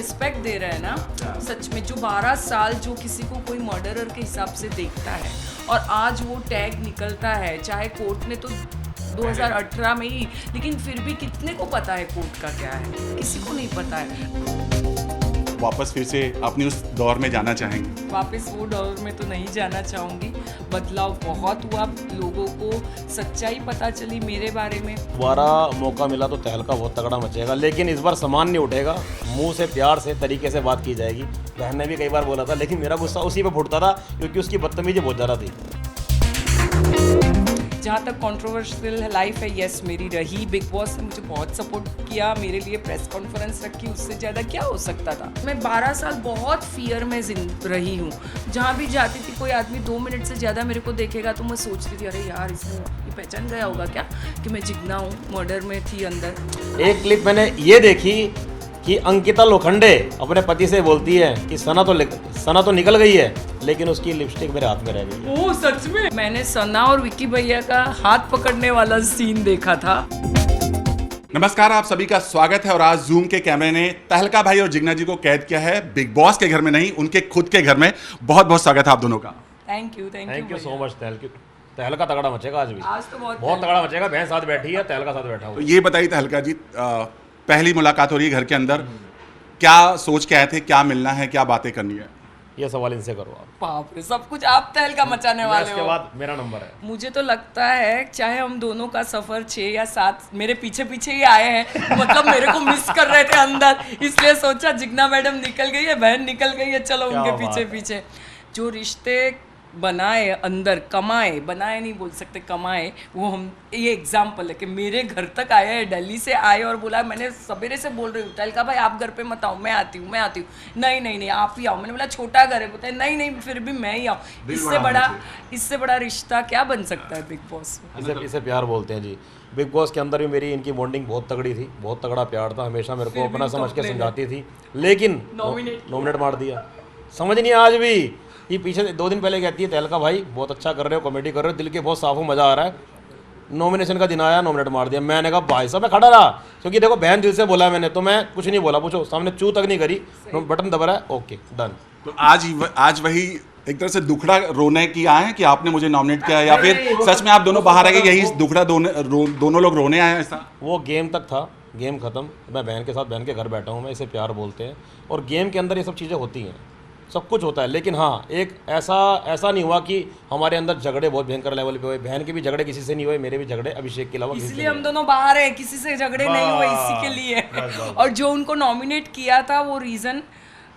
Respect दे रहे हैं ना सच में, जो 12 साल जो किसी को कोई मर्डरर के हिसाब से देखता है और आज वो टैग निकलता है, चाहे कोर्ट ने तो 2018 में ही, लेकिन फिर भी कितने को पता है कोर्ट का क्या है, किसी को नहीं पता है। वापस फिर से अपनी उस दौर में जाना चाहेंगे? वापस वो दौर में तो नहीं जाना चाहूँगी, बदलाव बहुत हुआ, लोगों को सच्चाई पता चली मेरे बारे में। दोबारा मौका मिला तो तहलका बहुत तगड़ा मचेगा, लेकिन इस बार सामान नहीं उठेगा, मुंह से प्यार से तरीके से बात की जाएगी। बहन ने भी कई बार बोला था, लेकिन मेरा गुस्सा उसी पे फूटता था क्योंकि उसकी बदतमीजी बहुत ज़्यादा थी। जहाँ तक कंट्रोवर्शियल लाइफ है, यस मेरी रही। बिग बॉस ने मुझे बहुत सपोर्ट किया, मेरे लिए प्रेस कॉन्फ्रेंस रखी, उससे ज़्यादा क्या हो सकता था। मैं 12 साल बहुत फियर में रही हूँ। जहाँ भी जाती थी कोई आदमी 2 मिनट से ज़्यादा मेरे को देखेगा तो मैं सोचती थी, अरे यार इसने ये पहचान गया होगा क्या कि मैं जिग्ना हूँ, मर्डर में थी अंदर। एक क्लिप मैंने ये देखी कि अंकिता लोखंडे अपने पति से बोलती है कि सना तो निकल गई है, लेकिन उसकी लिपस्टिक मेरे हाथ में रह गई है। ओह सच में? मैंने सना और विक्की भैया का हाथ पकड़ने वाला सीन देखा था। नमस्कार, आप सभी का स्वागत है। और आज जूम के कैमरे ने तहलका भाई और जिग्ना जी को कैद किया है, बिग बॉस के घर में नहीं, उनके खुद के घर में। बहुत बहुत स्वागत है आप दोनों का। Thank you so much. तहलका तगड़ा मचेगा आज भी, आज तो बहुत तगड़ा मचेगा। बहन साथ बैठी है, तहलका साथ बैठा हुआ। तो ये बताइए तहलका जी, पहली मुलाकात हो रही है घर के अंदर, क्या सोच के आए थे, क्या मिलना है, क्या बातें करनी है? ये सवाल इनसे करो आप। बाप रे, सब कुछ आप तहलका मचाने वाले हो। इसके बाद मेरा नंबर है। मुझे तो लगता है चाहे हम दोनों का सफर 6 या 7 मेरे पीछे पीछे ही आए हैं, मतलब मेरे को मिस कर रहे थे अंदर, इसलिए सोचा जिग्ना मैडम निकल गई है, बहन निकल गई है, चलो उनके पीछे पीछे। जो रिश्ते बनाए अंदर, कमाए, बनाए नहीं बोल सकते, कमाए, वो हम, ये एग्जाम्पल है कि मेरे घर तक आए हैं, दिल्ली से आए और बोला, मैंने सवेरे से बोल रही हूँ तहलका भाई आप घर पे मत आओ, मैं आती हूँ। नहीं आप ही आओ। मैंने बोला छोटा घर है, बोलता है नहीं फिर भी मैं ही आऊँ। इससे बड़ा रिश्ता क्या बन सकता है बिग बॉस में? इसे प्यार बोलते हैं जी। बिग बॉस के अंदर भी मेरी इनकी बॉन्डिंग बहुत तगड़ी थी, बहुत तगड़ा प्यार था, हमेशा मेरे को अपना समझ के समझाती थी, लेकिन नॉमिनेट मार दिया। समझ नहीं आज भी, ये पीछे 2 दिन पहले कहती है तहलका भाई बहुत अच्छा कर रहे हो, कॉमेडी कर रहे हो, दिल के बहुत साफ हो, मजा आ रहा है। नॉमिनेशन का दिन आया, नॉमिनेट मार दिया। मैंने कहा भाई साहब मैं खड़ा रहा, क्योंकि देखो बहन दिल से बोला मैंने, तो मैं कुछ नहीं बोला, पूछो सामने चू तक नहीं करी, बटन दबा रहा है, ओके डन। तो आज वही एक तरह से दुखड़ा रोने की आए हैं कि आपने मुझे नॉमिनेट किया, या फिर सच में आप दोनों बाहर आ गए, यही दुखड़ा दोनों लोग रोने आए हैं? ऐसा वो गेम तक था, गेम खत्म, मैं बहन के साथ बहन के घर बैठा हूँ, मैं इसे प्यार बोलते हैं। और गेम के अंदर ये सब चीज़ें होती हैं, सब कुछ होता है, लेकिन हाँ एक ऐसा नहीं हुआ कि हमारे अंदर झगड़े बहुत भयंकर लेवल पे हुए। बहन के भी झगड़े किसी से नहीं हुए, मेरे भी झगड़े अभिषेक के अलावा, इसलिए हम दोनों बाहर हैं, किसी से झगड़े नहीं हुए, इसी के लिए। और जो उनको नॉमिनेट किया था वो रीज़न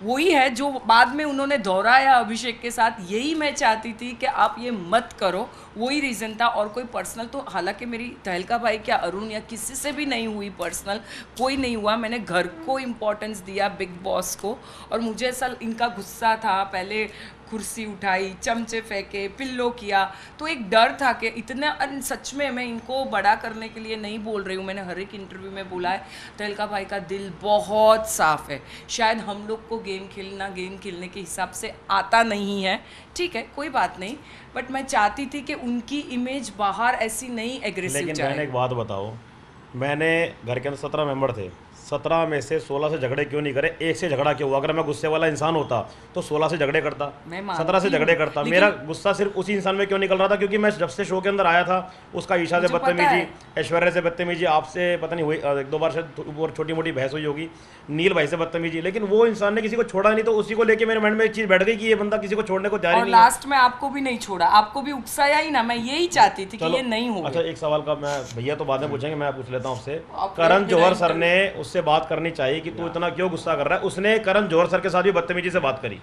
वही है जो बाद में उन्होंने दोहराया अभिषेक के साथ, यही मैं चाहती थी कि आप ये मत करो, वही रीज़न था। और कोई पर्सनल तो हालांकि मेरी तहलका भाई क्या अरुण या किसी से भी नहीं हुई, पर्सनल कोई नहीं हुआ। मैंने घर को इम्पोर्टेंस दिया, बिग बॉस को। और मुझे ऐसा इनका गुस्सा था, पहले कुर्सी उठाई, चमचे फेंके, पिल्लो किया, तो एक डर था कि इतना, सच में मैं इनको बड़ा करने के लिए नहीं बोल रही हूँ, मैंने हर एक इंटरव्यू में बोला है तहलका भाई का दिल बहुत साफ है। शायद हम लोग को गेम खेलने के हिसाब से आता नहीं है, ठीक है कोई बात नहीं, बट मैं चाहती थी कि उनकी इमेज बाहर ऐसी नहीं एग्रेसिव जाए। लेकिन मैंने एक बात बताओ, मैंने घर के अंदर 17 मेंबर थे, 17 में से 16 से झगड़े क्यों नहीं करे, एक से झगड़ा क्यों हुआ? अगर मैं गुस्से वाला इंसान होता तो 16 से झगड़े करता, 17 से झगड़े करता। मेरा गुस्सा सिर्फ उसी इंसान में क्यों निकल रहा था? क्योंकि मैं जब से शो के अंदर आया था, उसका ईशा से बदतमीजी, ऐश्वर्या से बदतमीजी, आपसे पता नहीं हुई 1-2 बार शायद छोटी मोटी बहस हुई होगी, नील भाई से बदतमीजी, लेकिन वो इंसान ने किसी को छोड़ा नहीं, तो उसी को लेकर मेरे मन में एक चीज बैठ गई कि ये बंदा किसी को छोड़ने को तैयार नहीं है। लास्ट में आपको भी नहीं छोड़ा, आपको भी उकसाया ही ना, मैं यही चाहती थी कि ये नहीं हो। अच्छा एक सवाल का मैं, भैया तो बाद में पूछेंगे, मैं पूछ लेता हूँ आपसे। करण जौहर सर ने उससे बात करनी चाहिए कि तू इतना क्यों गुस्सा कर रहा है? उसने करण जौहर सर के साथ भी बदतमीजी से बात करी।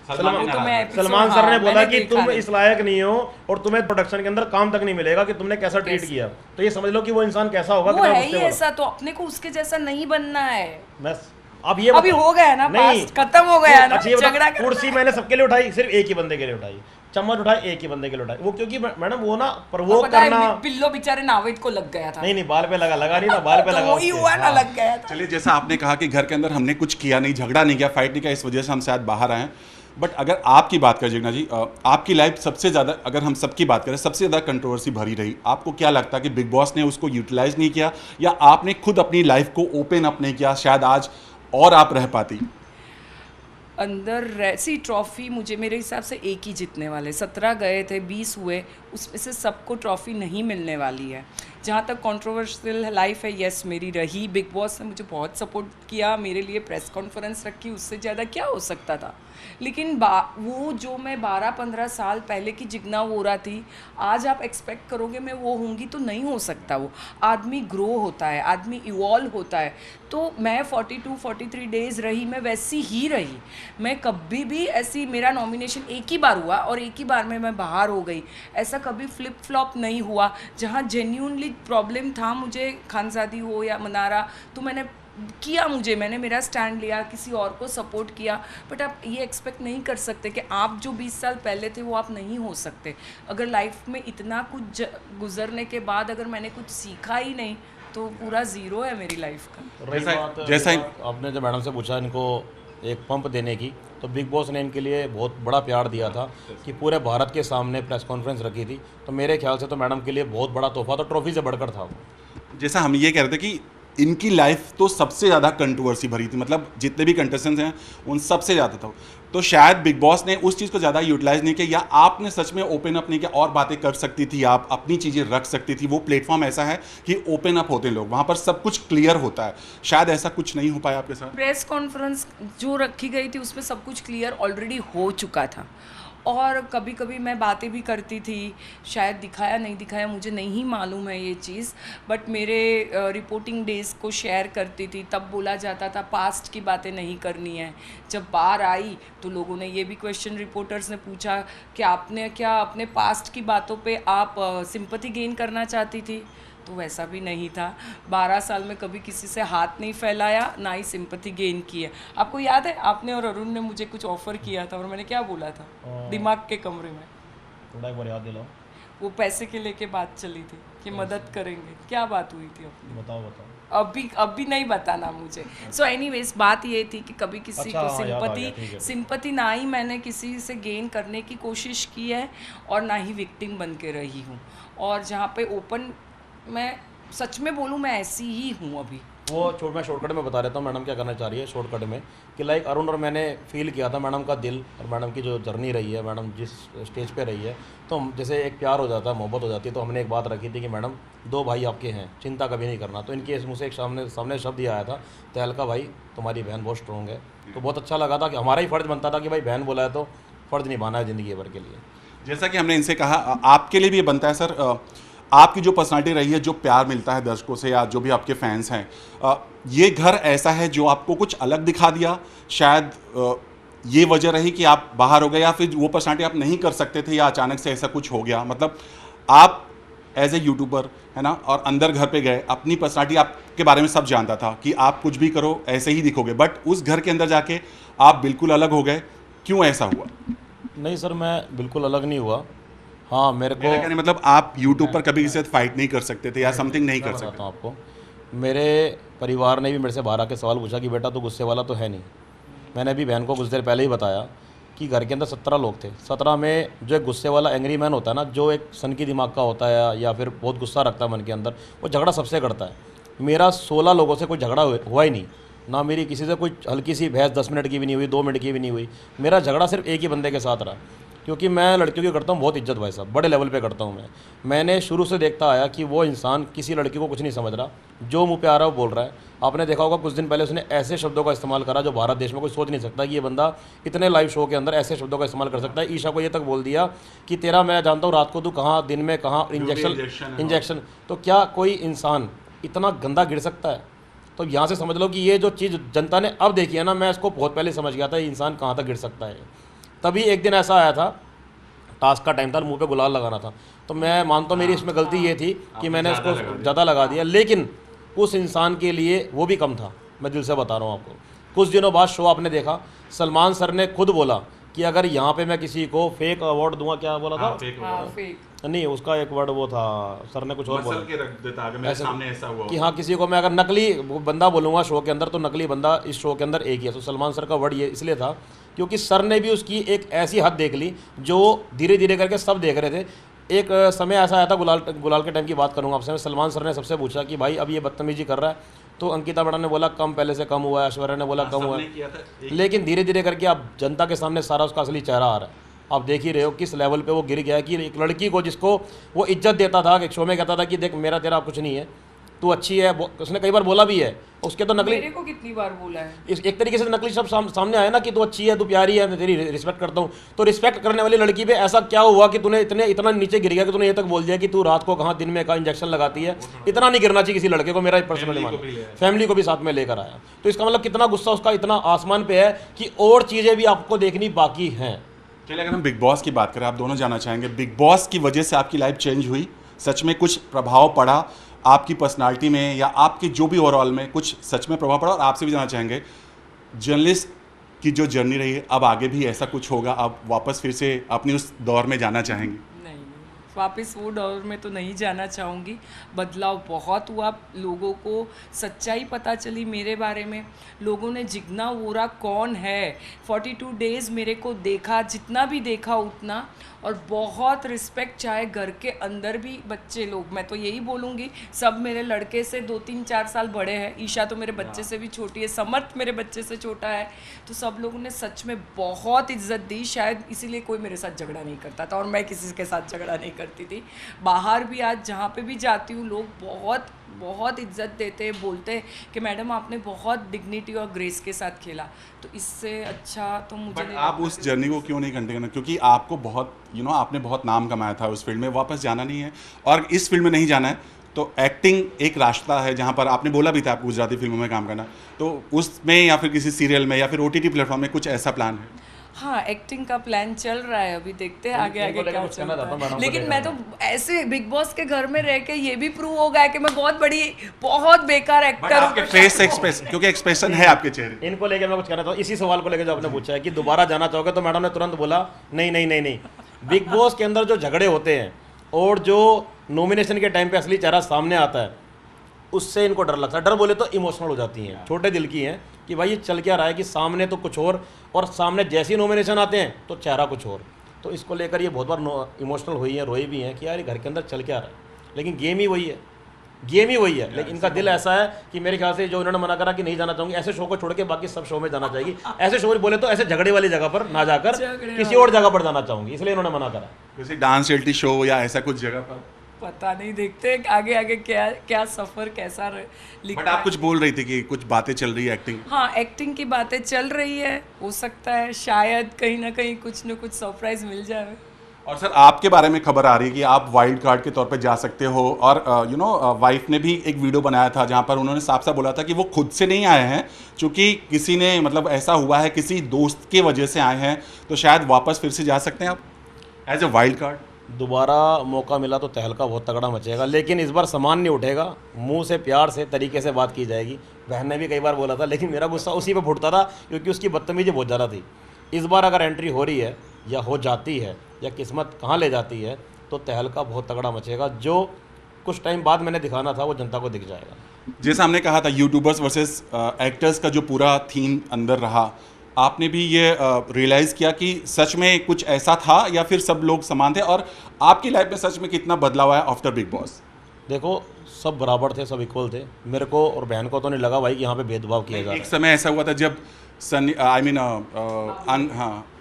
सलमान सर ने बोला कि तुम इस लायक नहीं हो और तुम्हें प्रोडक्शन के अंदर काम तक नहीं मिलेगा कि तुमने कैसा ट्रीट किया। तो ये समझ लो कि वो इंसान कैसा होगा। वो है ही ऐसा, तो अपने को उसके जैसा नहीं बनना है बस। अब ये अभी हो गया ना, नहीं खत्म हो गया ना झगड़ा। कुर्सी मैंने सबके लिए उठाई, सिर्फ एक ही बंदे के लिए उठाई, चम्मच उठाए एक ही बंदे के लिए उठाए, वो क्योंकि मैडम वो ना प्रवोक करना। पिल्लो बेचारे नावेद को लग गया था। नहीं बाल पे लगा नहीं था, बाल पे लगा वही हुआ ना, लग गया था। चलिए, जैसा आपने कहा कि घर के अंदर हमने कुछ किया नहीं, झगड़ा नहीं किया, फाइट नहीं किया, इस वजह से हम शायद बाहर आए। बट अगर आपकी बात करें जिग्ना जी, आपकी लाइफ सबसे ज़्यादा, अगर हम सबकी बात करें, सबसे ज़्यादा कंट्रोवर्सी भरी रही, आपको क्या लगता है कि बिग बॉस ने उसको यूटिलाइज नहीं किया, या आपने खुद अपनी लाइफ को ओपन अप नहीं किया, शायद आज और आप रह पाती? अंदर ऐसी ट्रॉफ़ी मुझे मेरे हिसाब से एक ही जीतने वाले, 17 गए थे 20 हुए, उसमें से सबको ट्रॉफ़ी नहीं मिलने वाली है। जहाँ तक कंट्रोवर्शियल लाइफ है, यस मेरी रही, बिग बॉस ने मुझे बहुत सपोर्ट किया, मेरे लिए प्रेस कॉन्फ्रेंस रखी, उससे ज़्यादा क्या हो सकता था। लेकिन वो जो मैं 12-15 साल पहले की जिग्ना वोरा थी, आज आप एक्सपेक्ट करोगे मैं वो होंगी तो नहीं हो सकता। वो आदमी ग्रो होता है, आदमी इवॉल्व होता है। तो मैं 42-43 डेज़ रही, मैं वैसी ही रही। मैं कभी भी ऐसी, मेरा नॉमिनेशन एक ही बार हुआ और एक ही बार में मैं बाहर हो गई, ऐसा कभी फ्लिप फ्लॉप नहीं हुआ। जहाँ जेन्यूनली प्रॉब्लम था मुझे, खानजादी हो या मनारा, तो मैंने किया, मैंने मेरा स्टैंड लिया, किसी और को सपोर्ट किया। बट आप ये एक्सपेक्ट नहीं कर सकते कि आप जो 20 साल पहले थे वो आप नहीं हो सकते। अगर लाइफ में इतना कुछ गुजरने के बाद अगर मैंने कुछ सीखा ही नहीं तो पूरा ज़ीरो है मेरी लाइफ का। जैसा आपने जो मैडम से पूछा इनको एक पंप देने की, तो बिग बॉस ने इनके लिए बहुत बड़ा प्यार दिया था कि पूरे भारत के सामने प्रेस कॉन्फ्रेंस रखी थी। तो मेरे ख्याल से तो मैडम के लिए बहुत बड़ा तोहफा, तो ट्रॉफी से बढ़कर था वो। जैसा हम ये कह रहे थे कि इनकी लाइफ तो सबसे ज़्यादा कंट्रोवर्सी भरी थी, मतलब जितने भी कंटेस्टेंट्स हैं उन सबसे ज़्यादा था। तो शायद बिग बॉस ने उस चीज़ को ज़्यादा यूटिलाइज नहीं किया, या आपने सच में ओपन अप नहीं किया और बातें कर सकती थी, आप अपनी चीज़ें रख सकती थी। वो प्लेटफॉर्म ऐसा है कि ओपन अप होते हैं लोग, वहाँ पर सब कुछ क्लियर होता है। शायद ऐसा कुछ नहीं हो पाया आपके साथ। प्रेस कॉन्फ्रेंस जो रखी गई थी उसमें सब कुछ क्लियर ऑलरेडी हो चुका था, और कभी कभी मैं बातें भी करती थी, शायद दिखाया नहीं दिखाया मुझे नहीं मालूम है ये चीज़, बट मेरे रिपोर्टिंग डेज़ को शेयर करती थी। तब बोला जाता था पास्ट की बातें नहीं करनी है। जब बाहर आई तो लोगों ने ये भी क्वेश्चन, रिपोर्टर्स ने पूछा कि आपने क्या अपने पास्ट की बातों पे आप सिंपैथी गेन करना चाहती थी, तो वैसा भी नहीं था। 12 साल में कभी किसी से हाथ नहीं फैलाया, ना ही सिंपैथी गेन की है। आपको याद है आपने और अरुण ने मुझे कुछ ऑफ़र किया था और मैंने क्या बोला था दिमाग के कमरे में? थोड़ा एक बार याद दिलाओ। वो पैसे के लेके बात चली थी कि मदद करेंगे, क्या बात हुई थी अपनी? बताओ। अभी नहीं बताना मुझे। सो एनीवेज बात ये थी कि कभी किसी को सिंपैथी ना ही मैंने किसी से गेन करने की कोशिश की है और ना ही विक्टिम बन के रही हूँ। और जहाँ पे ओपन, मैं सच में बोलूँ मैं ऐसी ही हूँ अभी। वो मैं शॉर्टकट में बता देता हूँ मैडम क्या करना चाह रही है शॉर्टकट में, कि लाइक अरुण और मैंने फील किया था मैडम का दिल और मैडम की जो जर्नी रही है, मैडम जिस स्टेज पे रही है, तो जैसे एक प्यार हो जाता है, मोहब्बत हो जाती है। तो हमने एक बात रखी थी कि मैडम 2 भाई आपके हैं, चिंता कभी नहीं करना। तो इनके मुँह से एक सामने शब्द ये आया था, तहलका भाई तुम्हारी बहन बहुत स्ट्रॉन्ग है। तो बहुत अच्छा लगा था कि हमारा ही फ़र्ज़ बनता था कि भाई बहन बोला है तो फ़र्ज़ निभाना है ज़िंदगी भर के लिए। जैसा कि हमने इनसे कहा, आपके लिए भी ये बनता है सर, आपकी जो पर्सनालिटी रही है, जो प्यार मिलता है दर्शकों से या जो भी आपके फैंस हैं, ये घर ऐसा है जो आपको कुछ अलग दिखा दिया? शायद ये वजह रही कि आप बाहर हो गए, या फिर वो पर्सनालिटी आप नहीं कर सकते थे, या अचानक से ऐसा कुछ हो गया? मतलब आप एज ए यूट्यूबर है ना, और अंदर घर पे गए, अपनी पर्सनालिटी आपके बारे में सब जानता था कि आप कुछ भी करो ऐसे ही दिखोगे, बट उस घर के अंदर जाके आप बिल्कुल अलग हो गए। क्यों ऐसा हुआ? नहीं सर, मैं बिल्कुल अलग नहीं हुआ। हाँ, मेरे को मतलब आप यूट्यूब पर कभी किसी से फाइट नहीं कर सकते थे या समथिंग नहीं कर सकते? आपको मेरे परिवार ने भी मेरे से बाहर आके सवाल पूछा कि बेटा तो गुस्से वाला तो है नहीं। मैंने भी बहन को कुछ देर पहले ही बताया कि घर के अंदर 17 लोग थे। 17 में जो एक गुस्से वाला एंग्री मैन होता है ना, जो एक सन की दिमाग का होता है या फिर बहुत गुस्सा रखता है मन के अंदर, वो झगड़ा सबसे करता है। मेरा 16 लोगों से कोई झगड़ा हुआ ही नहीं, ना मेरी किसी से कोई हल्की सी बहस 10 मिनट की भी नहीं हुई, 2 मिनट की भी नहीं हुई। मेरा झगड़ा सिर्फ एक ही बंदे के साथ रहा, क्योंकि मैं लड़कियों की करता हूँ बहुत इज्जत भाई साहब, बड़े लेवल पे करता हूँ मैंने शुरू से देखता आया कि वो इंसान किसी लड़की को कुछ नहीं समझ रहा, जो मुंह पे आ रहा है वो बोल रहा है। आपने देखा होगा कुछ दिन पहले उसने ऐसे शब्दों का इस्तेमाल करा जो भारत देश में कोई सोच नहीं सकता कि ये बंदा इतने लाइव शो के अंदर ऐसे शब्दों का इस्तेमाल कर सकता है। ईशा को ये तक बोल दिया कि तेरा मैं जानता हूँ रात को तू कहाँ, दिन में कहाँ, इंजेक्शन। तो क्या कोई इंसान इतना गंदा गिर सकता है? तो यहाँ से समझ लो कि ये जो चीज़ जनता ने अब देखी है ना, मैं इसको बहुत पहले समझ गया था ये इंसान कहाँ तक गिर सकता है। तभी एक दिन ऐसा आया था, टास्क का टाइम था, मुंह पे गुलाल लगाना था, तो मैं मानता हूँ मेरी इसमें गलती ये थी कि मैंने उसको ज़्यादा लगा दिया। लेकिन उस इंसान के लिए वो भी कम था, मैं दिल से बता रहा हूँ आपको। कुछ दिनों बाद शो आपने देखा, सलमान सर ने खुद बोला कि अगर यहाँ पे मैं किसी को फेक अवार्ड दूंगा, क्या बोला था? फेक नहीं, उसका एक वर्ड वो था, सर ने कुछ और बोला ऐसा हुआ कि हाँ किसी को मैं अगर नकली बंदा बोलूँगा शो के अंदर तो नकली बंदा इस शो के अंदर एक ही है। तो सलमान सर का वर्ड ये इसलिए था क्योंकि सर ने भी उसकी एक ऐसी हद देख ली जो धीरे धीरे करके सब देख रहे थे। एक समय ऐसा आया था, गुलाल के टाइम की बात करूँगा आपसे, सलमान सर ने सबसे पूछा कि भाई अब ये बदतमीजी कर रहा है तो अंकिता मैडम ने बोला कम पहले से कम हुआ है, ऐश्वर्या ने बोला कम हुआ है, लेकिन धीरे धीरे करके अब जनता के सामने सारा उसका असली चेहरा आ रहा है। आप देख ही रहे हो किस लेवल पे वो गिर गया है कि एक लड़की को जिसको वो इज्जत देता था, एक शो में कहता था कि देख मेरा तेरा कुछ नहीं है, तू अच्छी है, उसने कई बार बोला भी है। उसके तो नकली, मेरे को कितनी बार बोला है, एक तरीके से नकली शब्द सामने आया ना कि तू अच्छी है, तू प्यारी है, मैं तेरी रिस्पेक्ट करता हूँ। तो रिस्पेक्ट करने वाली लड़की पे ऐसा क्या हुआ कि तूने इतना नीचे गिर गया कि तूने ये तक बोल दिया कि तू रात को कहाँ दिन में कहाँ इंजेक्शन लगाती है। इतना नहीं गिरना चाहिए किसी लड़के को, मेरा पर्सनली मानना, फैमिली को भी साथ में लेकर आया। तो इसका मतलब कितना गुस्सा उसका इतना आसमान पे है कि और चीज़ें भी आपको देखनी बाकी हैं। चलिए अगर हम बिग बॉस की बात करें, आप दोनों जानना चाहेंगे बिग बॉस की वजह से आपकी लाइफ चेंज हुई, सच में कुछ प्रभाव पड़ा आपकी पर्सनालिटी में या आपकी जो भी ओवरऑल में कुछ सच में प्रभाव पड़ा? और आपसे भी जानना चाहेंगे जर्नलिस्ट की जो जर्नी रही है, अब आगे भी ऐसा कुछ होगा, आप वापस फिर से अपनी उस दौर में जाना चाहेंगे? नहीं, वापस वो दौर में तो नहीं जाना चाहूँगी। बदलाव बहुत हुआ, लोगों को सच्चाई पता चली मेरे बारे में, लोगों ने जिग्ना वोरा कौन है 42 डेज़ मेरे को देखा, जितना भी देखा उतना, और बहुत रिस्पेक्ट, चाहे घर के अंदर भी बच्चे लोग, मैं तो यही बोलूँगी सब मेरे लड़के से 2-3-4 साल बड़े हैं, ईशा तो मेरे बच्चे से भी छोटी है, समर्थ मेरे बच्चे से छोटा है, तो सब लोगों ने सच में बहुत इज्जत दी, शायद इसीलिए कोई मेरे साथ झगड़ा नहीं करता था और मैं किसी के साथ झगड़ा नहीं करती थी। बाहर भी आज जहाँ पे भी जाती हूँ लोग बहुत बहुत इज्जत देते, बोलते कि मैडम आपने बहुत डिग्निटी और ग्रेस के साथ खेला, तो इससे अच्छा तो मुझे नहीं। आप उस जर्नी को क्यों नहीं कंटिन्यू करना? क्योंकि आपको बहुत आपने बहुत नाम कमाया था उस फील्ड में, वापस जाना नहीं है और इस फील्ड में नहीं जाना है, तो एक्टिंग एक रास्ता है जहाँ पर आपने बोला भी था आपको गुजराती फिल्मों में काम करना, तो उसमें या फिर किसी सीरियल में या फिर OTT प्लेटफॉर्म में कुछ ऐसा प्लान है? हाँ, एक्टिंग का प्लान चल रहा है, अभी देखते हैं आगे आगे क्या चलता है। लेकिन मैं तो ऐसे बिग बॉस के घर में रह के ये भी प्रूव हो गया है कि मैं बहुत बेकार एक्टर हूँ। फेस एक्सप्रेशन, क्योंकि एक्सप्रेशन है आपके चेहरे। इनको लेके मैं कुछ कहना चाहता हूँ, इसी सवाल को लेकर जो आपने पूछा है कि दोबारा जाना चाहोगे, तो मैडम ने तुरंत बोला नहीं नहीं नहीं नहीं। बिग बॉस के अंदर जो झगड़े होते हैं और जो नॉमिनेशन के टाइम पे असली चेहरा सामने आता है, उससे इनको डर लगता है। डर बोले तो इमोशनल हो जाती हैं, छोटे दिल की हैं कि भाई ये चल क्या रहा है कि सामने तो कुछ और सामने जैसे ही नॉमिनेशन आते हैं तो चेहरा कुछ और। तो इसको लेकर ये बहुत बार इमोशनल हुई है, रोई भी हैं कि यार ये घर के अंदर चल क्या रहा है, लेकिन गेम ही वही है, गेम ही वही है। लेकिन इनका दिल ऐसा है कि मेरे ख्याल से जो इन्होंने मना करा कि नहीं जाना चाहूँगी, ऐसे शो को छोड़ के बाकी सब शो में जाना चाहिए। ऐसे शो बोले तो ऐसे झगड़े वाली जगह पर ना जाकर किसी और जगह पर जाना चाहूँगी, इसलिए इन्होंने मना करा। किसी डांस रियलिटी शो या ऐसा कुछ जगह पर पता नहीं, देखते हैं आगे आगे क्या सफर कैसा लिखता बट आप कुछ बोल रही थी कि कुछ बातें चल रही है एक्टिंग। हाँ, एक्टिंग की बातें चल रही है, हो सकता है शायद कहीं ना कहीं कुछ न कुछ सरप्राइज मिल जाए। और सर आपके बारे में खबर आ रही है कि आप वाइल्ड कार्ड के तौर पे जा सकते हो, और वाइफ ने भी एक वीडियो बनाया था जहां पर उन्होंने साफ साफ बोला था कि वो खुद से नहीं आए हैं, क्योंकि किसी ने मतलब ऐसा हुआ है किसी दोस्त की वजह से आए हैं, तो शायद वापस फिर से जा सकते हैं आप एज ए वाइल्ड कार्ड। दोबारा मौका मिला तो तहलका बहुत तगड़ा मचेगा, लेकिन इस बार सामान नहीं उठेगा, मुंह से प्यार से तरीके से बात की जाएगी। बहन ने भी कई बार बोला था, लेकिन मेरा गुस्सा उसी पे फुटता था क्योंकि उसकी बदतमीजी बहुत ज़्यादा थी। इस बार अगर एंट्री हो रही है या हो जाती है या किस्मत कहाँ ले जाती है, तो तहलका बहुत तगड़ा मचेगा। जो कुछ टाइम बाद मैंने दिखाना था वो जनता को दिख जाएगा। जैसा हमने कहा था यूट्यूबर्स वर्सेस एक्टर्स का जो पूरा थीम अंदर रहा, आपने भी ये रियलाइज़ किया कि सच में कुछ ऐसा था या फिर सब लोग समान थे, और आपकी लाइफ में सच में कितना बदलाव आया आफ्टर बिग बॉस? देखो, सब बराबर थे, सब इक्वल थे। मेरे को और बहन को तो नहीं लगा भाई कि यहाँ पे भेदभाव किया जा रहा है। एक समय ऐसा हुआ था जब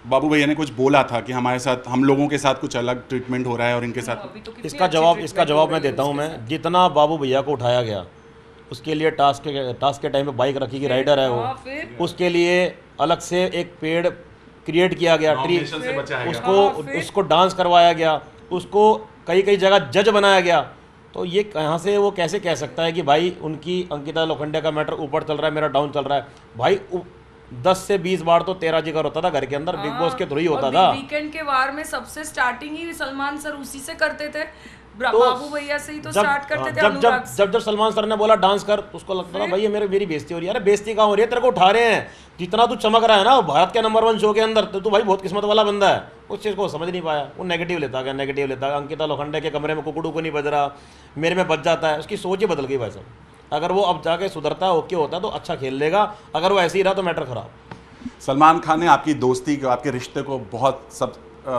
बाबू भैया ने कुछ बोला था कि हमारे साथ, हम लोगों के साथ कुछ अलग ट्रीटमेंट हो रहा है और इनके साथ। इसका जवाब मैं देता हूँ। मैं जितना बाबू भैया को उठाया गया, उसके लिए टास्क के टाइम पे बाइक रखी, कि राइडर है वो, उसके लिए अलग से एक पेड़ क्रिएट किया गया, ट्री, उसको डांस करवाया गया, उसको कई जगह जज बनाया गया। तो ये कहाँ से वो कैसे कह सकता है कि भाई उनकी अंकिता लोखंडे का मैटर ऊपर चल रहा है, मेरा डाउन चल रहा है? भाई 10 से 20 बार तो तेरा जिक्र होता था घर के अंदर, बिग बॉस के थ्रू ही होता था। वीकेंड के वार में सबसे स्टार्टिंग ही सलमान सर उसी से करते थे, बाबू भैया से ही तो स्टार्ट करते थे। जब सलमान सर ने बोला डांस कर, तो उसको लगता था भाई ये मेरी बेइज्जती हो रही है। अरे बेइज्जती कहाँ हो रही है, तेरे को उठा रहे हैं, जितना तू चमक रहा है ना भारत के नंबर 1 शो के अंदर, तो तू भाई बहुत किस्मत वाला बंदा है। उस चीज़ को समझ नहीं पाया, वो नेगेटिव लेता गया। अंकिता लोखंडे के कमरे में कुकड़ू को नहीं बज रहा, मेरे में बज जाता है। उसकी सोच ही बदल गई भाई साहब। अगर वो अब जाके सुधरता है, ओके होता है, तो अच्छा खेल लेगा। अगर वो ऐसे ही रहा तो मैटर खराब। सलमान खान ने आपकी दोस्ती को, आपके रिश्ते को बहुत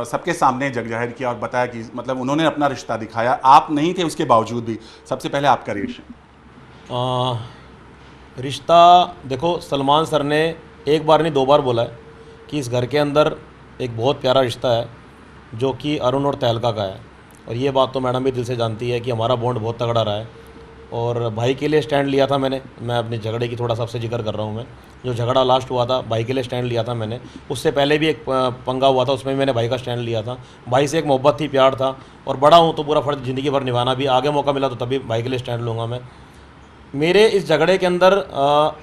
सबके सामने जग जाहिर किया और बताया कि मतलब उन्होंने अपना रिश्ता दिखाया, आप नहीं थे उसके बावजूद भी। सबसे पहले आपका रिएक्शन? रिश्ता देखो, सलमान सर ने एक बार नहीं 2 बार बोला है कि इस घर के अंदर एक बहुत प्यारा रिश्ता है जो कि अरुण और तहलका का है। और ये बात तो मैडम भी दिल से जानती है कि हमारा बॉन्ड बहुत तगड़ा रहा है। और भाई के लिए स्टैंड लिया था मैं अपने झगड़े की थोड़ा सा आपसे जिक्र कर रहा हूँ। मैं जो झगड़ा लास्ट हुआ था, भाई के लिए स्टैंड लिया था मैंने। उससे पहले भी एक पंगा हुआ था, उसमें भी मैंने भाई का स्टैंड लिया था। भाई से एक मोहब्बत थी, प्यार था, और बड़ा हूँ तो पूरा फ़र्ज़ ज़िंदगी भर निभाना भी। आगे मौका मिला तो तभी भाई के लिए स्टैंड लूँगा मैं। मेरे इस झगड़े के अंदर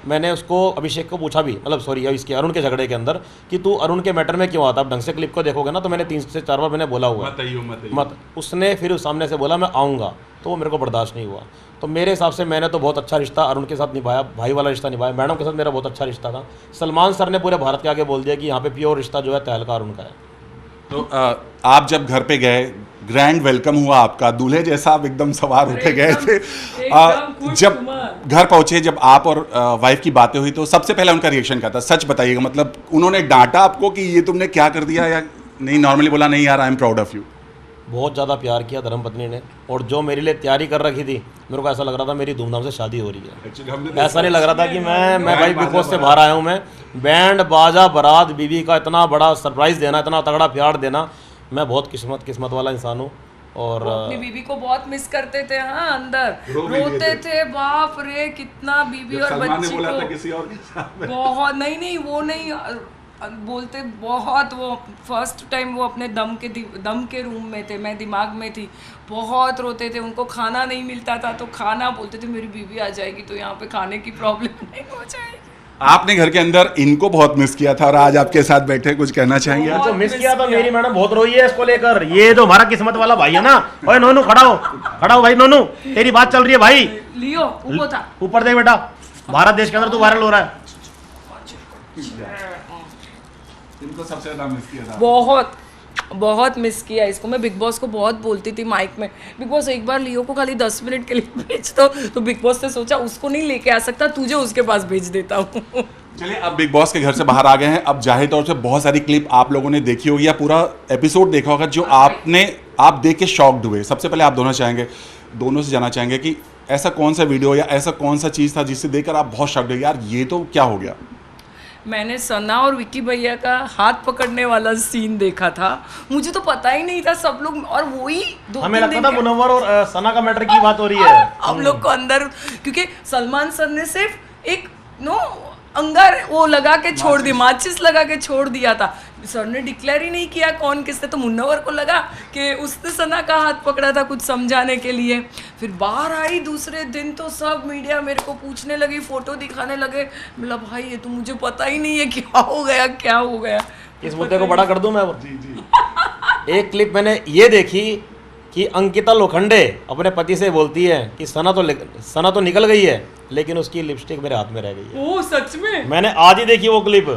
मैंने उसको, अभिषेक को पूछा भी, मतलब सॉरी इसके अरुण के झगड़े के अंदर, कि तू अरुण के मैटर में क्यों आता। आप ढंग से क्लिप को देखोगे ना तो मैंने 3 से 4 बार मैंने बोला हुआ मत। उसने फिर उस सामने से बोला मैं आऊँगा, तो वो मेरे को बर्दाश्त नहीं हुआ। तो मेरे हिसाब से मैंने तो बहुत अच्छा रिश्ता अरुण के साथ निभाया, भाई वाला रिश्ता निभाया। मैडम के साथ मेरा बहुत अच्छा रिश्ता था। सलमान सर ने पूरे भारत के आगे बोल दिया कि यहाँ पे प्योर रिश्ता जो है तहलका अरुण का है। तो आप जब घर पे गए, ग्रैंड वेलकम हुआ आपका, दूल्हे जैसा आप एकदम सवार होके गए थे। जब घर पहुंचे, जब आप और वाइफ की बातें हुई तो सबसे पहले उनका रिएक्शन क्या था? सच बताइएगा, मतलब उन्होंने डांटा आपको कि ये तुमने क्या कर दिया, या नहीं नॉर्मली बोला नहीं यार I am proud of you? बहुत ज़्यादा प्यार किया धर्मपत्नी ने, और जो मेरे लिए तैयारी कर रखी थी, मेरे को ऐसा लग रहा था मेरी धूमधाम से शादी हो रही है। ऐसा नहीं लग रहा था कि मैं भाई बिग बॉस से बाहर आया हूँ। मैं बैंड बाजा बारात बीवी का इतना बड़ा सरप्राइज़ देना, इतना तगड़ा प्यार देना, मैं बहुत किस्मत वाला इंसान हूँ। और अपनी बीवी को बहुत मिस करते थे। हाँ, अंदर रोते थे, बाप रे कितना बीवी और बच्ची को किसी और के साथ बहुत नहीं वो नहीं बोलते, बहुत वो फर्स्ट टाइम वो अपने दम के रूम में थे, मैं दिमाग में थी, बहुत रोते थे। उनको खाना नहीं मिलता था तो खाना बोलते थे मेरी बीवी आ जाएगी तो यहाँ पे खाने की प्रॉब्लम नहीं हो जाएगी। आपने घर के अंदर इनको बहुत मिस किया था और आज आपके साथ बैठे, कुछ कहना चाहेंगे? तो मिस किया था, मेरी मैडम बहुत रोई है इसको लेकर। ये जो हमारा किस्मत वाला भाई है ना, ओए नोनू खड़ा हो भाई, नोनू तेरी बात चल रही है भाई, लियो ऊपर देख बेटा, भारत देश के अंदर तू वायरल हो रहा है। इनको सबसे ज्यादा मिस किया था, बहुत मिस किया इसको। मैं बिग बॉस को बहुत बोलती थी माइक में, बिग बॉस एक बार लियो को खाली 10 मिनट के लिए भेज दो। तो बिग बॉस ने सोचा उसको नहीं लेके आ सकता, तुझे उसके पास भेज देता हूँ। चलिए, अब बिग बॉस के घर से बाहर आ गए हैं। अब जाहिर तौर से बहुत सारी क्लिप आप लोगों ने देखी होगी या पूरा एपिसोड देखा होगा जो आप देख के शॉक्ड हुए। सबसे पहले आप दोनों से जानना चाहेंगे कि ऐसा कौन सा वीडियो या ऐसा कौन सा चीज़ था जिससे देखकर आप बहुत शॉक्ड हुए, यार ये तो क्या हो गया? मैंने सना और विक्की भैया का हाथ पकड़ने वाला सीन देखा था, मुझे तो पता ही नहीं था। सब लोग, और वही हमें लगता था मुनव्वर और सना का मैटर की बात हो रही है हम लोग को अंदर, क्योंकि सलमान सर ने सिर्फ एक अंगार वो लगा के छोड़ दी, माचिस लगा के छोड़ दिया था। सर ने डिक्लेयर ही नहीं किया कौन किसने, तो मुन्नवर को लगा कि उसने सना का हाथ पकड़ा था कुछ समझाने के लिए। फिर बाहर आई दूसरे दिन तो सब मीडिया मेरे को पूछने लगी, फोटो दिखाने लगे। मतलब भाई ये तो मुझे पता ही नहीं है क्या हो गया। इस मुद्दे को बड़ा कर दूं मैं? जी। एक क्लिप मैंने ये देखी कि अंकिता लोखंडे अपने पति से बोलती है कि सना तो निकल गई है लेकिन उसकी लिपस्टिक मेरे हाथ में रह गई है। ओह सच में? मैंने आज ही देखी वो क्लिप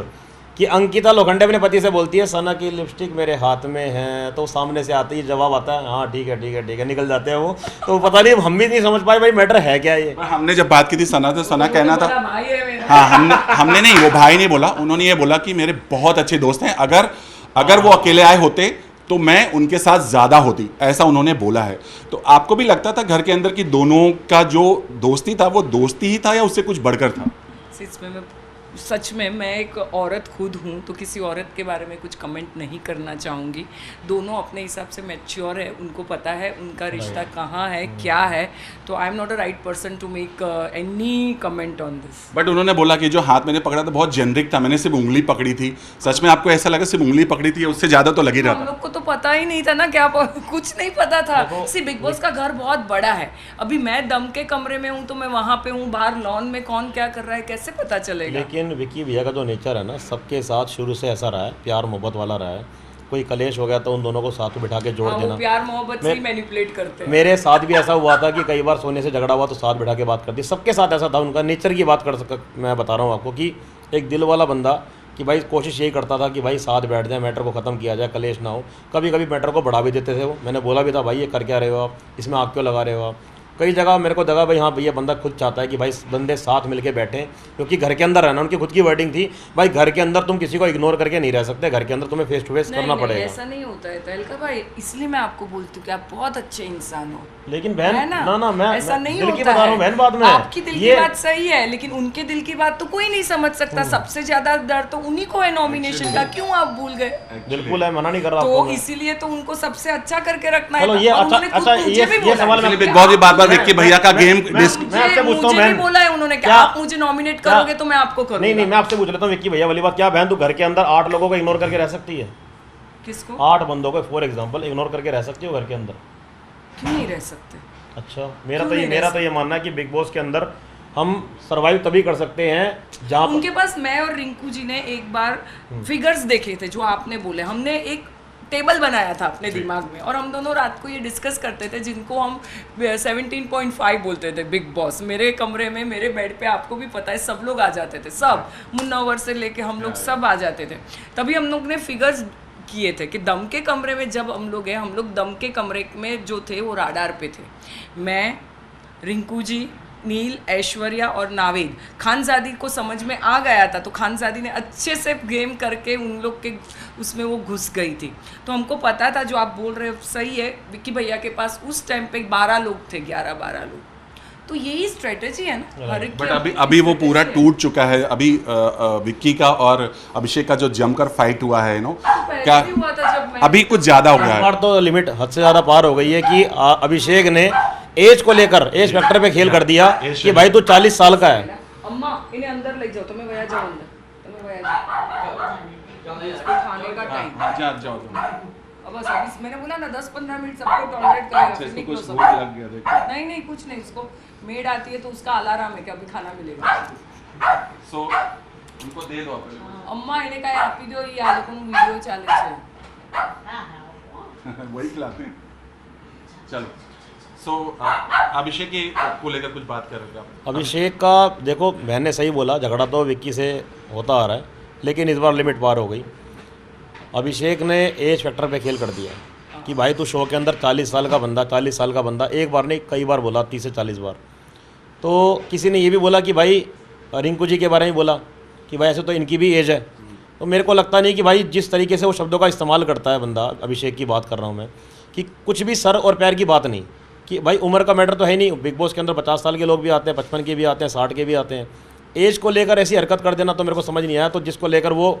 कि अंकिता लोखंडे अपने पति से बोलती है सना की लिपस्टिक मेरे हाथ में है, तो सामने से आते ही जवाब आता है हाँ ठीक है, निकल जाते हैं वो। तो पता नहीं, हम भी नहीं समझ पाए भाई मैटर है क्या ये। हमने जब बात की थी सना से, सना कहना था हाँ, हमने नहीं, वो भाई नहीं बोला, उन्होंने ये बोला कि मेरे बहुत अच्छे दोस्त हैं, अगर वो अकेले आए होते तो मैं उनके साथ ज्यादा होती, ऐसा उन्होंने बोला है। तो आपको भी लगता था घर के अंदर कि दोनों का जो दोस्ती था वो दोस्ती ही था या उससे कुछ बढ़कर था? सच में मैं एक औरत खुद हूँ तो किसी औरत के बारे में कुछ कमेंट नहीं करना चाहूँगी। दोनों अपने हिसाब से मैच्योर है, उनको पता है उनका रिश्ता कहाँ है क्या है, तो I am not a right person to make any comment on this. But उन्होंने बोला कि जो हाथ मैंने पकड़ा था बहुत जेनरिक था, मैंने सिर्फ उंगली पकड़ी थी। सच में आपको ऐसा लगा सिर्फ उंगली पकड़ी थी, उससे ज़्यादा तो लगी रहा था? हम लोग को तो पता ही नहीं था ना, क्या कुछ नहीं पता था। सी बिग बॉस का घर बहुत बड़ा है, अभी मैं दम के कमरे में हूँ तो मैं वहाँ पे हूँ, बाहर लॉन में कौन क्या कर रहा है कैसे पता चलेगा? लेकिन विक्की भैया का जो नेचर है ना, सबके साथ शुरू से ऐसा रहा है, प्यार मोहब्बत वाला रहा है। कोई कलेश हो गया तो उन दोनों को साथ में बिठा के जोड़ देना, प्यार मोहब्बत से मैनिपुलेट करते हैं। मेरे साथ भी ऐसा हुआ था कि कई बार सोने से झगड़ा हुआ तो साथ बिठा के बात करती। सबके साथ ऐसा था, उनका नेचर की बात मैं बता रहा हूँ आपको कि एक दिल वाला बंदा कि भाई कोशिश यही करता था कि भाई साथ बैठ जाए, मैटर को ख़त्म किया जाए, कलेश ना हो। कभी कभी मैटर को बढ़ा भी देते थे वो, मैंने बोला भी था भाई ये कर क्या रहे हो आप, इसमें आग क्यों लगा रहे हो आप। कई जगह मेरे को लगा भाई हाँ भैया बंदा खुद चाहता है कि भाई बंदे साथ मिलके बैठें, क्योंकि घर के अंदर रहना, उनकी खुद की वर्डिंग थी भाई घर के अंदर तुम किसी को इग्नोर करके नहीं रह सकते, घर के अंदर तुम्हें फेस टू फेस करना पड़ेगा। ऐसा नहीं होता है तहलका भाई, इसलिए मैं आपको बोलती हूँ कि आप बहुत अच्छे इंसान हो। लेकिन बहन ना मैं ऐसा नहीं दिल की होता बता रहा हूँ बहन, बात में आपकी दिल की बात सही है, लेकिन उनके दिल की बात तो कोई नहीं समझ सकता। सबसे ज्यादा डर तो उन्हीं को है नॉमिनेशन का, क्यों आप भूल गए? बिल्कुल है, मना नहीं कर रहा तो इसीलिए तो उनको सबसे अच्छा करके रखना है। चलो ये अच्छा ये सवाल मैं बिग बॉस की बात विक्की भैया का गेम मैं आपसे पूछता हूँ, मुझे बोला है उन्होंने कि आप मुझे नॉमिनेट करोगे तो मैं आपको करूंगा। नहीं मैं आपसे पूछ लेता हूँ विक्की भैया वाली बात, क्या बहन तू घर के अंदर 8 लोगों को इग्नोर करके रह सकती है? किसको? 8 बंदों को फॉर एग्जांपल इग्नोर करके रह सकती हो घर के अंदर? क्यों नहीं रह सकते? अच्छा मेरा तो ये मानना है कि बिग बॉस के अंदर हम सरवाइव तभी कर सकते हैं जहाँ उनके पास मैं और रिंकू जी ने एक बार फिगर्स देखे थे जो आपने बोले, हमने एक टेबल बनाया था अपने दिमाग में और हम दोनों रात को ये डिस्कस करते थे, जिनको हम 17.5 बोलते थे बिग बॉस। मेरे कमरे में मेरे बेड पे आपको भी पता है सब लोग आ जाते थे, सब मुन्नावर से लेके हम लोग सब आ जाते थे। तभी हम लोग ने फिगर्स किए थे कि दम के कमरे में जब हम लोग दम के कमरे में जो थे वो राडार पे थे। मैं, रिंकू जी, नील, ऐश्वर्या और नावेद। खानजादी को समझ में आ गया था तो खानजादी ने अच्छे से गेम करके उन लोग के उसमें वो घुस गई थी। तो हमको पता था जो आप बोल रहे हो सही है, विक्की भैया के पास उस टाइम पे 12 लोग थे, 11-12 लोग। तो यही स्ट्रेटेजी है ना हर एक। बट अभी वो पूरा टूट चुका है। अभी विक्की का और अभिषेक का जो जमकर फाइट हुआ है क्या हुआ था जब अभी कुछ ज्यादा हो गया है? तो लिमिट हद से ज्यादा पार हो गई है कि अभिषेक ने एज को लेकर एज फैक्टर पे खेल कर दिया कि भाई तू 40 साल का है। अम्मा इन्हें अंदर ले जाओ, तुम्हें वया जाओ अंदर, तुम्हें वया जाओ, इसको खाने का टाइम। जाओ अब बस अभी मैंने बोला ना 10-15 मिनट सबको टॉलरेट करेगा, फिर निकलो सब। नहीं कुछ नहीं, उसको मेड आती है तो उसका अलार्म है कि अभी खाना मिलेगा। सो उनको दे दो अम्मा इन्हें काय आपी दो, ये आ लोगों वीडियो चाले छे वही खिलाते हैं। चलो सो अभिषेक को लेकर कुछ बात कर रहे हैं? अभिषेक का देखो बहन ने सही बोला, झगड़ा तो विक्की से होता आ रहा है, लेकिन इस बार लिमिट पार हो गई। अभिषेक ने एज फैक्टर पे खेल कर दिया कि भाई तू शो के अंदर 40 साल का बंदा, एक बार नहीं कई बार बोला, 30 से 40 बार। तो किसी ने ये भी बोला कि भाई रिंकू जी के बारे में बोला कि भाई ऐसे तो इनकी भी एज है। तो मेरे को लगता नहीं कि भाई जिस तरीके से वो शब्दों का इस्तेमाल करता है बंदा, अभिषेक की बात कर रहा हूँ मैं, कि कुछ भी सर और पैर की बात नहीं, कि भाई उम्र का मैटर तो है नहीं। बिग बॉस के अंदर 50 साल के लोग भी आते हैं, 55 के भी आते हैं, 60 के भी आते हैं। एज को लेकर ऐसी हरकत कर देना तो मेरे को समझ नहीं आया। तो जिसको लेकर वो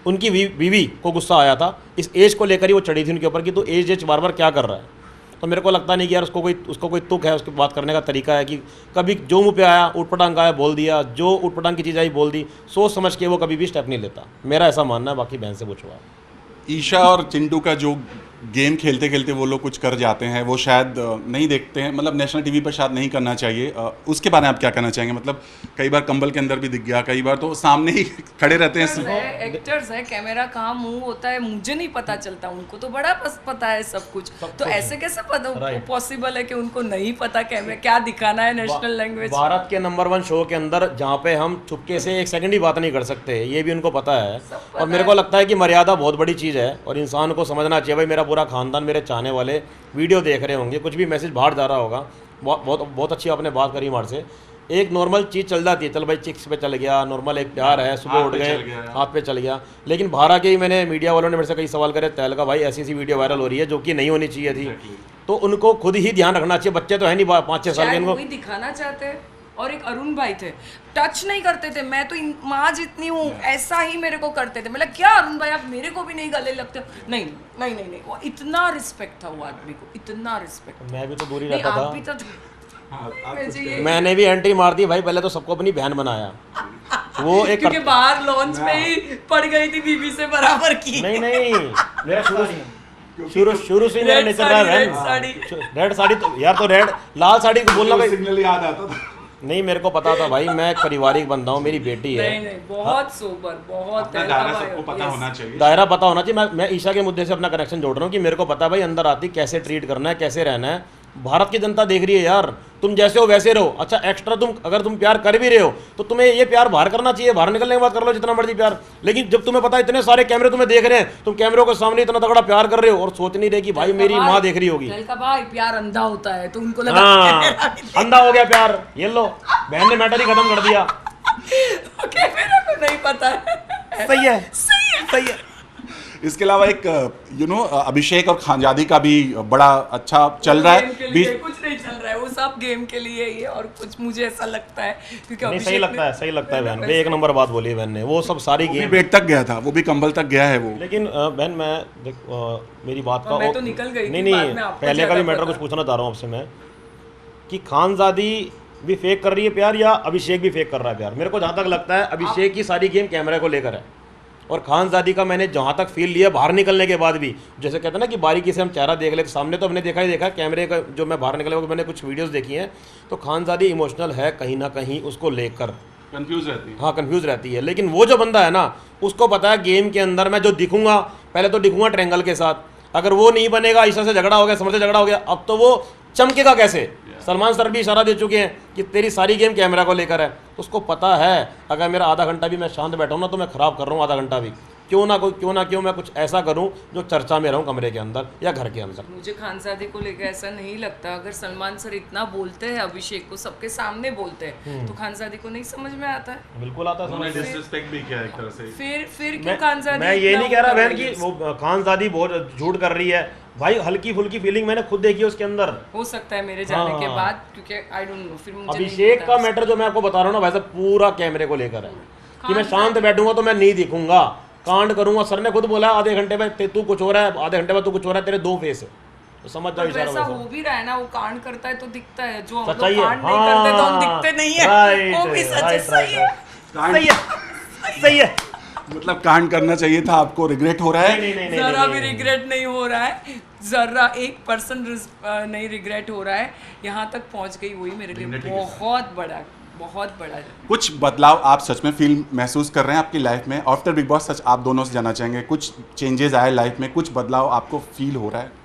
उनकी बीवी को गुस्सा आया था, इस एज को लेकर ही वो चढ़ी थी उनके ऊपर कि तू एज बार बार क्या कर रहा है। तो मेरे को लगता नहीं कि यार उसको कोई तुक है, उसकी बात करने का तरीका है कि कभी जो मुँह पे आया उठपटांग आया बोल दिया, जो उठपटांग की चीज़ आई बोल दी, सोच समझ के वो कभी भी स्टेप नहीं लेता। मेरा ऐसा मानना है, बाकी बहन से पूछो। ईशा और चिंटू का जो गेम खेलते खेलते वो लोग कुछ कर जाते हैं, वो शायद नहीं देखते हैं, मतलब नेशनल टीवी पर शायद नहीं करना चाहिए। उसके बारे में आप क्या कहना चाहेंगे? मतलब कई बार कंबल के अंदर भी दिख गया, कई बार तो सामने ही खड़े रहते हैं। एक्टर्स है, कैमरा कहाँ मुंह होता है मुझे नहीं पता चलता, उनको तो बड़ा पता है सब कुछ। तो ऐसे कैसे पॉसिबल है कि उनको नहीं पता कैमरा क्या दिखाना है नेशनल लैंग्वेज? भारत के नंबर 1 शो के अंदर जहाँ पे हम चुपके से 1 सेकंड ही बात नहीं कर सकते, ये भी उनको पता है। और मेरे को लगता है कि मर्यादा बहुत बड़ी चीज़ है और इंसान को समझना चाहिए। भाई मेरा पूरा खानदान, मेरे चाहने वाले वीडियो देख रहे होंगे, कुछ भी मैसेज बाहर जा रहा होगा, बहुत अच्छी आपने बात करी हमारे से। एक नॉर्मल चीज़ चल जाती है, चल भाई चिक्स पे चल गया, नॉर्मल एक प्यार है, सुबह उठ गए हाथ पे चल गया। लेकिन बाहर आके ही मैंने मीडिया वालों ने मेरे से कई सवाल करे, तहलका भाई ऐसी वीडियो वायरल हो रही है जो कि नहीं होनी चाहिए थी। तो उनको खुद ही ध्यान रखना चाहिए। बच्चे तो है नहीं 5-6 साल के, इनको दिखाना चाहते हैं। और एक अरुण भाई थे, टच नहीं करते थे, मैं तो माँ जितनी हूँ ऐसा ही मेरे को करते थे। मतलब क्या अरुण भाई आप मेरे को भी नहीं गले लगते? नहीं नहीं नहीं नहीं, वो इतना रिस्पेक्ट था वो आदमी को, इतना रिस्पेक्ट। मैं भी तो दूरी रहता था। भी तो मैंने भी एंट्री मार दी भाई, पहले तो सबको अपनी बहन बनाया। वो एक क्योंकि बाहर लॉन्च में ही पड़ गई थी बीबी से बराबर की। नहीं मेरा शुरू से मेरा नेचर रहा है रेड साड़ी। तो यार तो रेड लाल साड़ी को बोलना भाई सिग्नल याद आता था। नहीं मेरे को पता था भाई, मैं एक पारिवारिक बंदा हूँ, मेरी बेटी है। नहीं बहुत सोबर, बहुत दायरा सबको पता होना चाहिए, दायरा पता होना चाहिए। मैं ईशा के मुद्दे से अपना कनेक्शन जोड़ रहा हूँ कि मेरे को पता है भाई अंदर आती कैसे ट्रीट करना है, कैसे रहना है। भारत की जनता देख रही है यार, तुम जैसे हो वैसे रहो। अच्छा एक्स्ट्रा अगर तुम प्यार कर भी रहे हो तो तुम्हें ये प्यार बाहर करना चाहिए, बाहर निकलने के बाद कर लो जितना मर्जी प्यार। लेकिन जब तुम्हें पता है इतने सारे कैमरे तुम्हें देख रहे हैं, तुम कैमरों के सामने इतना तगड़ा प्यार कर रहे हो और सोच नहीं रहे कि भाई मेरी माँ देख रही होगी। भाई प्यार अंधा होता है तो उनको लगा हाँ अंधा हो गया प्यार, ये लो बहन ने मैटर ही खत्म कर दिया। कैमरा को नहीं पता है। सही है सही है। इसके अलावा एक अभिषेक और खानजादी का भी बड़ा अच्छा चल रहा है। कुछ नहीं चल रहा है, वो सब गेम के लिए ही है और कुछ मुझे ऐसा लगता है क्योंकि नहीं सही लगता है बहन, एक नंबर बात बोली बहन ने। वो सब सारी गेम बेड तक गया था, वो भी कंबल तक गया है वो। लेकिन बहन मैं मेरी बात का मैं तो निकल गई नहीं पहले का भी मैटर कुछ पूछना चाह रहा हूँ आपसे मैं कि खानजादी भी फेक कर रही है प्यार या अभिषेक भी फेक कर रहा है प्यार। मेरे को जहाँ तक लगता है अभिषेक की सारी गेम कैमरे को लेकर है और खानजादी का मैंने जहाँ तक फील लिया बाहर निकलने के बाद भी, जैसे कहते हैं ना कि बारीकी से हम चेहरा देख ले, सामने तो हमने देखा ही देखा कैमरे का, जो मैं बाहर निकले मैंने कुछ वीडियोस देखी हैं तो खानजादी इमोशनल है कहीं ना कहीं, उसको लेकर कंफ्यूज रहती है। हाँ कंफ्यूज रहती है। लेकिन वो जो बंदा है ना उसको पता है गेम के अंदर मैं जो दिखूंगा पहले तो दिखूंगा ट्रेंगल के साथ, अगर वो नहीं बनेगा ईशा से झगड़ा हो गया, समर से झगड़ा हो गया, अब तो वो चमकेगा कैसे। सलमान सर भी इशारा दे चुके हैं कि तेरी सारी गेम कैमरा को लेकर है। उसको पता है अगर मेरा आधा घंटा भी मैं शांत बैठा हूँ ना तो मैं ख़राब कर रहा हूँ आधा घंटा भी, क्यों मैं कुछ ऐसा करूं जो चर्चा में रहूं कमरे के अंदर या घर के अंदर। मुझे खानजादी को लेकर ऐसा नहीं लगता। अगर सलमान सर इतना बोलते हैं अभिषेक को, सबके सामने बोलते हैं तो खानजादी को नहीं समझ में आता है। बिल्कुल आता है, उन्होंने डिसरिस्पेक्ट भी किया एक तरह से। फिर क्यों खानजादी? मैं ये नहीं कह रहा बहन कि वो खानजादी बहुत झूठ कर रही है भाई, हल्की फुल्की फीलिंग मैंने खुद देखी है उसके अंदर। हो सकता है मेरे जाने के बाद, क्योंकि आई डोंट नो। फिर मुझे अभिषेक का मैटर जो मैं आपको बता रहा हूँ ना वैसे पूरा कैमरे को लेकर है कि मैं शांत बैठूंगा तो मैं नहीं दिखूंगा, कांड करूंगा। सर ने खुद बोला आधे घंटे में तू कुछ हो रहा है, आधे घंटे में तू कुछ हो रहा है, तेरे दो फेस है, तो समझ जाओ इशारा वैसा हो भी रहा है ना। वो कांड करता है तो दिखता है, जो हम लोग सच्चाई है। कांड नहीं करते तो हम दिखते नहीं है। वो भी सच है। सही है। मतलब कांड करना चाहिए था, आपको रिग्रेट हो रहा है? जरा भी रिग्रेट नहीं हो रहा है, जरा 1% नहीं रिग्रेट हो रहा है। यहाँ तक पहुँच गई वही मेरे लिए बहुत बड़ा कुछ बदलाव आप सच में फील महसूस कर रहे हैं आपकी लाइफ में? आफ्टर बिग बॉस सच आप दोनों से जानना चाहेंगे, कुछ चेंजेस आए लाइफ में, कुछ बदलाव आपको फील हो रहा है?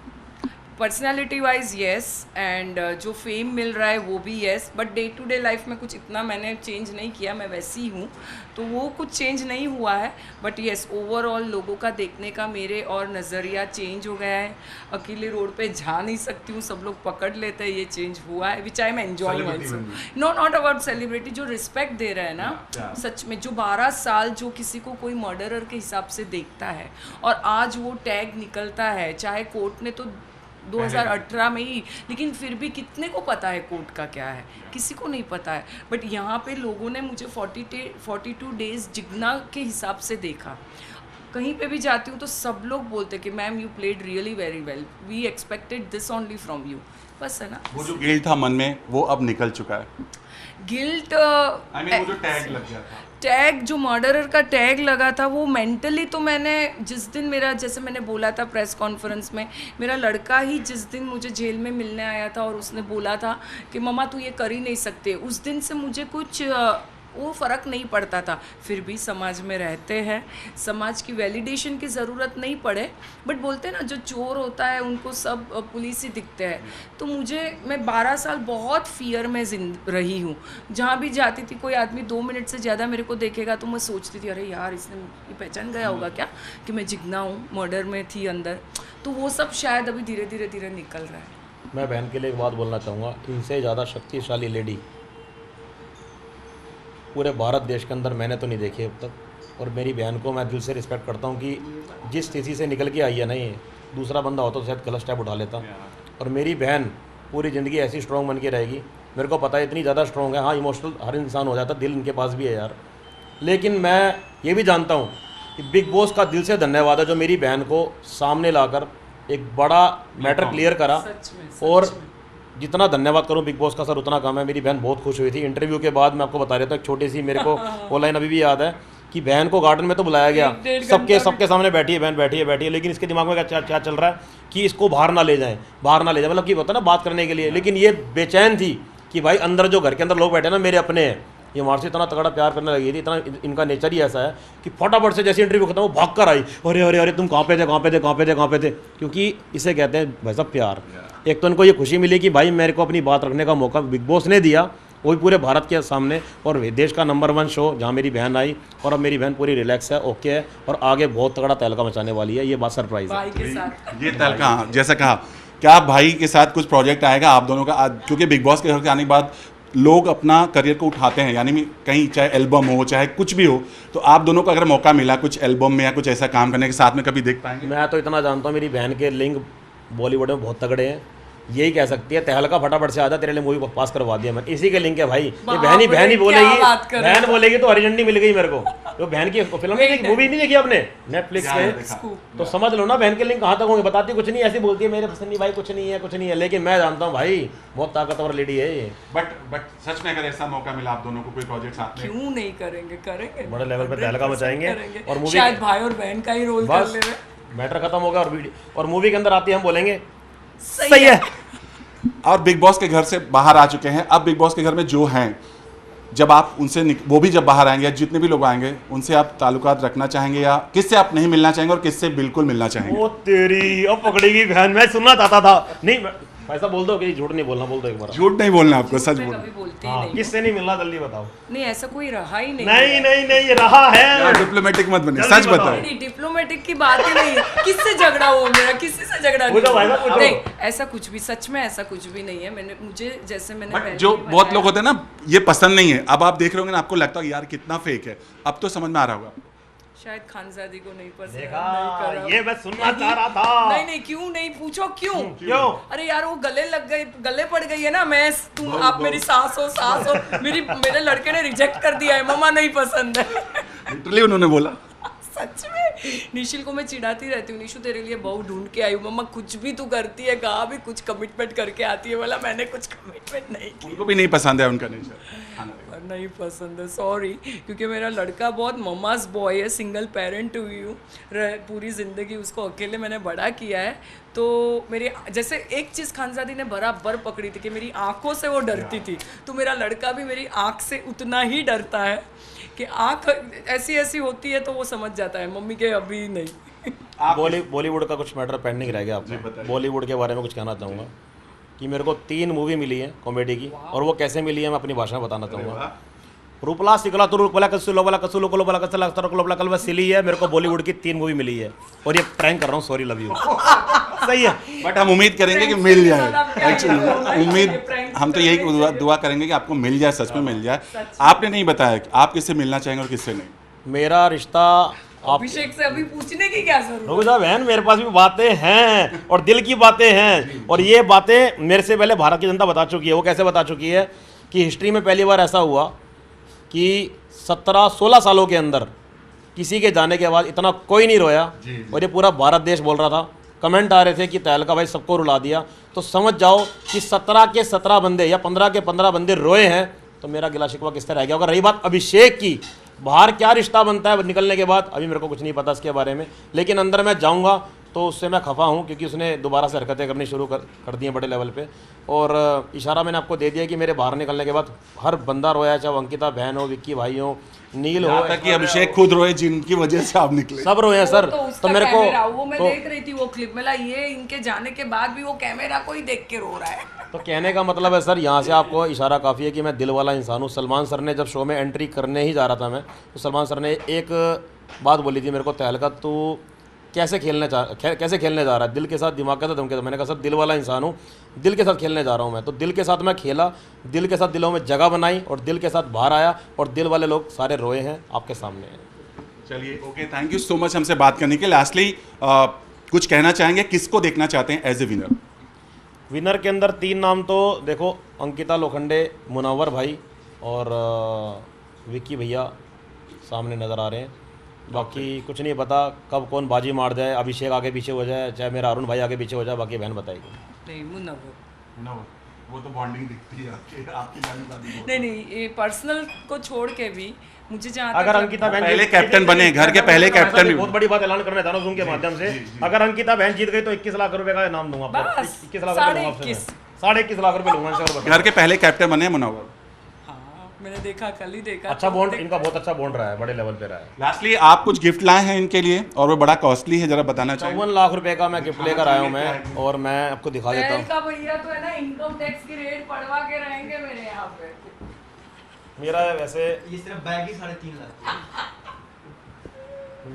पर्सनैलिटी वाइज येस, एंड जो फेम मिल रहा है वो भी yes, but day to day life में कुछ इतना मैंने चेंज नहीं किया, मैं वैसी ही हूँ, तो वो कुछ चेंज नहीं हुआ है। बट येस ओवरऑल लोगों का देखने का मेरे और नज़रिया चेंज हो गया है। अकेले रोड पे जा नहीं सकती हूँ, सब लोग पकड़ लेते हैं, ये चेंज हुआ है, which I am enjoying also. Not about celebrity, जो रिस्पेक्ट दे रहे हैं ना सच में, जो 12 साल जो किसी को कोई मर्डरर के हिसाब से देखता है और आज वो टैग निकलता है, चाहे कोर्ट ने तो 2018 में ही, लेकिन फिर भी कितने को पता है कोर्ट का क्या है, किसी को नहीं पता है। बट यहाँ पे लोगों ने मुझे 42 डेज जिग्ना के हिसाब से देखा। कहीं पे भी जाती हूँ तो सब लोग बोलते कि ma'am you played really very well, we expected this only from you. बस है ना, वो जो गिल्ट था मन में वो अब निकल चुका है। गिल्ट वो जो टैग लग गया था, टैग जो मर्डरर का टैग लगा था, वो मेंटली तो मैंने जिस दिन मेरा, जैसे मैंने बोला था प्रेस कॉन्फ्रेंस में, मेरा लड़का ही जिस दिन मुझे जेल में मिलने आया था और उसने बोला था कि मम्मा तू ये कर ही नहीं सकते, उस दिन से मुझे कुछ वो फ़र्क नहीं पड़ता था। फिर भी समाज में रहते हैं, समाज की वैलिडेशन की ज़रूरत नहीं पड़े, बट बोलते हैं ना जो चोर होता है उनको सब पुलिस ही दिखते हैं। तो मैं 12 साल बहुत फियर में रही हूँ। जहाँ भी जाती थी कोई आदमी 2 मिनट से ज़्यादा मेरे को देखेगा तो मैं सोचती थी अरे यार इसने ये पहचान गया होगा क्या कि मैं जिग्ना हूँ, मर्डर में थी अंदर। तो वो सब शायद अभी धीरे धीरे निकल रहा है। मैं बहन के लिए एक बात बोलना चाहूँगा, इनसे ज़्यादा शक्तिशाली लेडी पूरे भारत देश के अंदर मैंने तो नहीं देखी अब तक। और मेरी बहन को मैं दिल से रिस्पेक्ट करता हूँ कि जिस स्थिति से निकल के आई है ना, ये दूसरा बंदा होता तो शायद गलत स्टेप उठा लेता। और मेरी बहन पूरी ज़िंदगी ऐसी स्ट्रॉन्ग बन के रहेगी। मेरे को पता है इतनी ज़्यादा स्ट्रॉन्ग है। हाँ इमोशनल हर इंसान हो जाता, दिल इनके पास भी है यार। लेकिन मैं ये भी जानता हूँ कि बिग बॉस का दिल से धन्यवाद है जो मेरी बहन को सामने लाकर एक बड़ा मैटर क्लियर करा। और जितना धन्यवाद करूं बिग बॉस का सर उतना कम है। मेरी बहन बहुत खुश हुई थी इंटरव्यू के बाद। मैं आपको बता रहा था एक छोटी सी, मेरे को वो लाइन अभी भी याद है कि बहन को गार्डन में तो बुलाया गया, सबके सामने बैठी है बहन, बैठी है, लेकिन इसके दिमाग में क्या चल रहा है कि इसको बाहर ना ले जाएं, मतलब कि होता है ना बात करने के लिए। लेकिन ये बेचैन थी कि भाई अंदर जो घर के अंदर लोग बैठे ना मेरे अपने हैं, ये हमारे से इतना तगड़ा प्यार करने लगी थी, इतना इनका नेचर ही ऐसा है कि फटाफट से जैसे इंटरव्यू खत्म वो भाग कर आई, अरे अरे अरे तुम कहाँ पे थे, क्योंकि इसे कहते हैं भाई साहब प्यार। एक तो उनको ये खुशी मिली कि भाई मेरे को अपनी बात रखने का मौका बिग बॉस ने दिया, वो भी पूरे भारत के सामने, और देश का नंबर 1 शो जहाँ मेरी बहन आई, और अब मेरी बहन पूरी रिलैक्स है, ओके है, और आगे बहुत तगड़ा तहलका मचाने वाली है। ये बात सरप्राइज है भाई के साथ। ये तहलका, जैसा कहा, क्या भाई के साथ कुछ प्रोजेक्ट आएगा आप दोनों का? क्योंकि बिग बॉस के घर के आने के बाद लोग अपना करियर को उठाते हैं, यानी कहीं चाहे एल्बम हो चाहे कुछ भी हो, तो आप दोनों को अगर मौका मिला कुछ एल्बम में या कुछ ऐसा काम करने के साथ में, कभी देख पाएंगे? मैं तो इतना जानता हूँ मेरी बहन के लिंक बॉलीवुड में बहुत तगड़े हैं, यही कह सकती है तहलका फटाफट से आजा, तेरे लिए मूवी पास करवा दिया मैंने, इसी के लिंक है भाई। ये बहन ही बोलेगी, बहन बोलेगी तो हरी झंडी मिल गई मेरे को। तो बहन की फिल्म मूवी नहीं देखी आपने नेटफ्लिक्स पे, तो समझ लो ना बहन के लिंक कहाँ तक होंगे। बताती कुछ नहीं, ऐसी बोलती है मेरे पसंद नहीं भाई, कुछ नहीं है, लेकिन मैं जानता हूँ भाई बहुत ताकतवर लेडी है ये। बट सच में अगर ऐसा मौका मिला आप दोनों को कोई प्रोजेक्ट साथ में, क्यों नहीं करेंगे बड़े लेवल पे तहलका मचाएंगे, और मूवी शायद भाई और बहन का ही रोल कर ले रहे, मैटर खत्म होगा, और मूवी के अंदर आती है हम बोलेंगे सही है। और बिग बॉस के घर से बाहर आ चुके हैं, अब बिग बॉस के घर में जो हैं, जब आप उनसे वो भी जब बाहर आएंगे, जितने भी लोग आएंगे, उनसे आप ताल्लुकात रखना चाहेंगे, या किससे आप नहीं मिलना चाहेंगे और किससे बिल्कुल मिलना चाहेंगे? ओ तेरी, अब पकड़ेगी बहन, मैं सुनना चाहता था। नहीं ऐसा बोल दो कि झूठ नहीं बोलना, बोल दो एक बार। झूठ नहीं बोलना आपको, सच बोलना। हाँ, किससे नहीं मिलना जल्दी बताओ। नहीं ऐसा कोई रहा ही नहीं। नहीं रहा है। डिप्लोमेटिक मत बने, सच बताओ। नहीं डिप्लोमेटिक की बात ही नहीं है। किससे झगड़ा हो मेरा, किसी से झगड़ा नहीं, ऐसा कुछ भी, सच में ऐसा कुछ भी नहीं है। मैंने मुझे जैसे मैंने जो बहुत लोग होते हैं ना, ये पसंद नहीं है, अब आप देख रहे होंगे ना, आपको लगता है यार कितना फेक है, अब तो समझ में आ रहा होगा। शायद खानजादी को नहीं पसंद। देखा, ये मैं सुनना चाह रहा था। नहीं क्यों नहीं, पूछो क्यों? अरे यार वो गले लग गई, गले पड़ गई है ना, मैं तुम आप मेरी सास हो, मेरे लड़के ने रिजेक्ट कर दिया है, मम्मा नहीं पसंद है। लिटरली उन्होंने बोला। सच में निशिल को मैं चिढ़ाती रहती हूँ, निशु तेरे लिए बहू ढूंढ के आई हूँ, मम्मा कुछ भी तू करती है, कहाँ भी कुछ कमिटमेंट करके आती है, बोला मैंने कुछ कमिटमेंट नहीं की। उनको भी नहीं पसंद है उनका नेचर, नहीं पसंद है, सॉरी, क्योंकि मेरा लड़का बहुत ममास बॉय है, सिंगल पेरेंट हुई हूँ, पूरी ज़िंदगी उसको अकेले मैंने बड़ा किया है। तो मेरी जैसे एक चीज़ खानजादी ने बराबर पकड़ी थी कि मेरी आंखों से वो डरती थी, तो मेरा लड़का भी मेरी आंख से उतना ही डरता है कि आंख ऐसी होती है तो वो समझ जाता है, मम्मी के अभी नहीं। बॉलीवुड का कुछ मैटर पेंडिंग रह गया आपको, बॉलीवुड के बारे में कुछ कहना चाहूँगा कि मेरे को 3 मूवी मिली है कॉमेडी की, और वो कैसे मिली है मैं अपनी भाषा में बताना चाहूँगा। रूपला सिकला तो रूपला कसु लोबला कसु लोको बला कसला लोबला कलवा सिली है। मेरे को बॉलीवुड की 3 मूवी मिली है, और ये प्रैंक कर रहा हूँ, सॉरी लव यू। सही है, बट हम उम्मीद करेंगे कि मिल जाए, एक्चुअली उम्मीद हम तो यही दुआ करेंगे कि आपको मिल जाए, सच में मिल जाए। आपने नहीं बताया आप किससे मिलना चाहेंगे और किससे नहीं? मेरा रिश्ता अभिषेक से अभी पूछने की क्या जरूरत? रुक जा बहन, मेरे पास भी बातें हैं और दिल की बातें हैं, और ये बातें मेरे से पहले भारत की जनता बता चुकी है। वो कैसे बता चुकी है कि हिस्ट्री में पहली बार ऐसा हुआ कि 17-16 सालों के अंदर किसी के जाने के बाद इतना कोई नहीं रोया, और ये पूरा भारत देश बोल रहा था, कमेंट आ रहे थे कि तहलका भाई सबको रुला दिया। तो समझ जाओ कि 17 के 17 बंदे या 15 के 15 बंदे रोए हैं, तो मेरा गिला शिकवा किस तरह रह गया होगा। रही बात अभिषेक की, बाहर क्या रिश्ता बनता है निकलने के बाद, अभी मेरे को कुछ नहीं पता इसके बारे में, लेकिन अंदर मैं जाऊंगा तो उससे मैं खफा हूँ, क्योंकि उसने दोबारा से हरकतें करनी शुरू कर दी हैं बड़े लेवल पे। और इशारा मैंने आपको दे दिया कि मेरे बाहर निकलने के बाद हर बंदा रोया, चाहे अंकिता बहन हो, विक्की भाई हो, नील हो, कि अभिषेक खुद रोए जिनकी वजह से आप निकले, सब रोए हैं सर। तो मेरे को वो मैं देख रही थी वो क्लिप में, ये इनके जाने के बाद भी वो कैमरा को ही देख के रो रहा है। तो कहने का मतलब है सर, यहाँ से आपको इशारा काफ़ी है कि मैं दिल वाला इंसान हूँ। सलमान सर ने जब शो में एंट्री करने ही जा रहा था मैं, तो सलमान सर ने एक बात बोली थी मेरे को, तहलका तू कैसे खेलने जा रहा है, दिल के साथ दिमाग के साथ धमके। तो मैंने कहा सर दिल वाला इंसान हूँ, दिल के साथ खेलने जा रहा हूँ मैं। तो दिल के साथ मैं खेला, दिल के साथ दिलों में जगह बनाई, और दिल के साथ बाहर आया, और दिल वाले लोग सारे रोए हैं आपके सामने। चलिए okay, thank you so much हमसे बात करने के लिए। लास्टली कुछ कहना चाहेंगे, किसको देखना चाहते हैं एज ए विनर? विनर के अंदर 3 नाम तो देखो, अंकिता लोखंडे, मुनव्वर भाई और विक्की भैया सामने नज़र आ रहे हैं। बाकी कुछ नहीं पता कब कौन बाजी मार जाए, अभिषेक आगे पीछे हो जाए, चाहे मेरा अरुण भाई आगे पीछे हो जाए, बाकी बहन बताएगी। नहीं मुनव्वर, वो तो बॉन्डिंग दिखती है आपकी। नहीं ये पर्सनल को छोड़ के भी मुझे जहाँ अगर अंकिता बहन पहले कैप्टन बने, घर के पहले कैप्टन भी, बहुत बड़ी बात ऐलान करना चाहता हूँ Zoom के माध्यम से, अगर अंकिता बहन जीत गई तो 21 लाख रुपए का इनाम दूंगा आपको। 21 लाख रुपए, 21.5 लाख रुपए लूंगा। घर के पहले कैप्टन बने मुनव्वर। मैंने देखा, कल ही देखा। अच्छा बॉन्ड इनका बहुत अच्छा बॉन्ड रहा है, बड़े लेवल पे रहा है। लास्टली आप कुछ गिफ्ट लाए हैं इनके लिए और वो बड़ा कॉस्टली है, जरा बताना चाहिए। 54 लाख रुपए का मैं गिफ्ट लेकर आया हूँ मैं, और मैं आपको दिखा देता हूँ। का भैया तो है ना, इनकम टैक्स की रेट पढ़वा के रहेंगे मेरे यहाँ पे। मेरा वैसे ये सिर्फ बैग ही 3.5 लाख।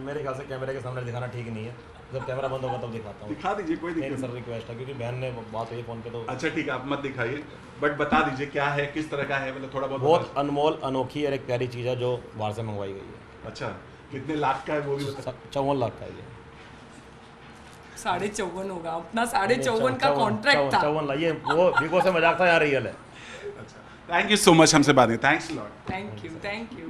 मेरे ख्याल से कैमरे के सामने दिखाना ठीक नहीं है, जब कैमरा बंद होगा तब दिखाता हूँ। दिखा दीजिए, कोई मेरी दिक्कत सर रिक्वेस्ट है, क्योंकि बहन ने बात हुई फोन पे तो। अच्छा ठीक है, आप मत दिखाइए, बट बता दीजिए क्या है, किस तरह का है, मतलब थोड़ा बहुत अनमोल अनोखी और एक प्यारी चीज़ है जो बाहर से मंगवाई गई है। अच्छा, कितने लाख का है वो भी बता। 54 लाख का है ये। 54.5 होगा अपना, 54.5 का कॉन्ट्रैक्ट था। 54 लाख, ये वो बिको से मजाक था, यहाँ रियल है। अच्छा, थैंक यू सो मच हमसे बात है, थैंक्स लॉट। Thank you.